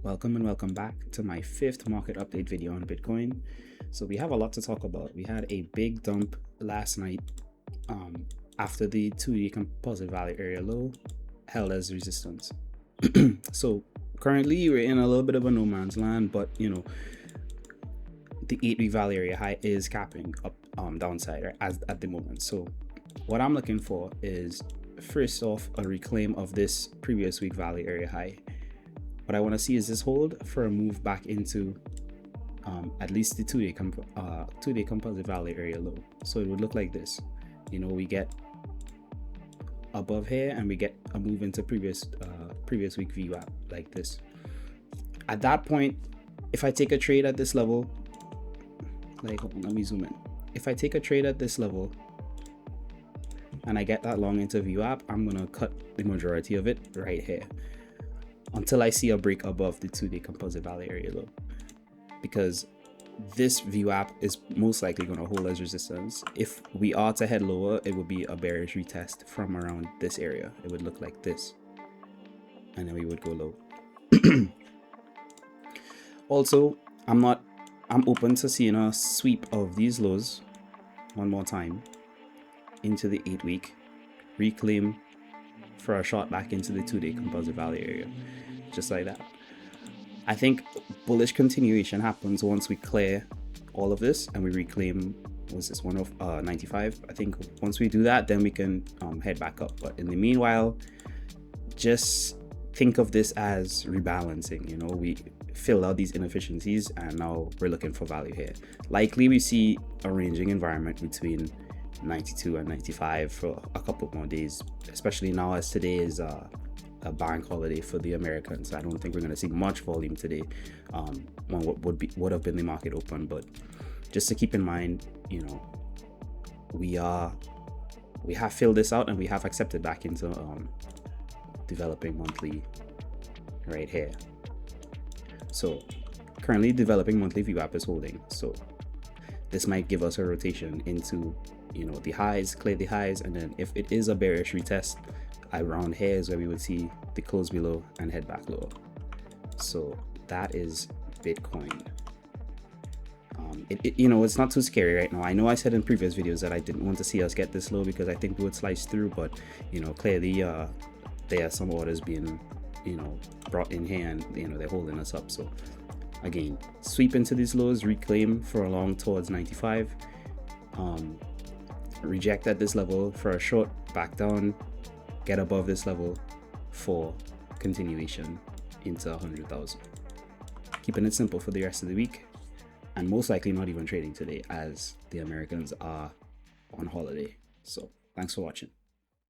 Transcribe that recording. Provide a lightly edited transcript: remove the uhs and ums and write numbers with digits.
Welcome and welcome back to my 5th market update video on Bitcoin. So we have a lot to talk about. We had a big dump last night after the 2D composite value area low held as resistance. So currently we're in a little bit of a no man's land, but the 8-week value area high is capping up downside right, at the moment. So what I'm looking for is, first off, a reclaim of this previous week value area high. What I want to see is this hold for a move back into at least the 2-day composite value area low. So it would look like this. We get above here and we get a move into previous week VWAP like this. At that point, if I take a trade at this level, let me zoom in. If I take a trade at this level and I get that long into VWAP, I'm gonna cut the majority of it right here until I see a break above the 2-day composite value area low, because this VWAP is most likely going to hold as resistance. If we are to head lower, it would be a bearish retest from around this area. It would look like this, and then we would go low. Also, I'm open to seeing a sweep of these lows one more time into the 8-week, reclaim for a shot back into the 2-day composite value area, just like that. I think bullish continuation happens once we clear all of this and we reclaim, was this 95? I think once we do that, then we can head back up. But in the meanwhile, just think of this as rebalancing. We filled out these inefficiencies and now we're looking for value here. Likely we see a ranging environment between 92 and 95 for a couple more days, especially now as today is a bank holiday for the Americans. I don't think we're going to see much volume today on what would have been the market open. But just to keep in mind, we have filled this out and we have accepted back into developing monthly right here. So currently developing monthly VWAP is holding, so this might give us a rotation into the highs, clear the highs, and then if it is a bearish retest around here is where we would see the close below and head back lower. So that is Bitcoin. It's not too scary right now. I know I said in previous videos that I didn't want to see us get this low because I think we would slice through, but clearly there are some orders being brought in here and they're holding us up. So again, sweep into these lows, reclaim for a long towards 95, reject at this level for a short, back down, get above this level for continuation into 100,000. Keeping it simple for the rest of the week, and most likely not even trading today as the Americans are on holiday. So thanks for watching.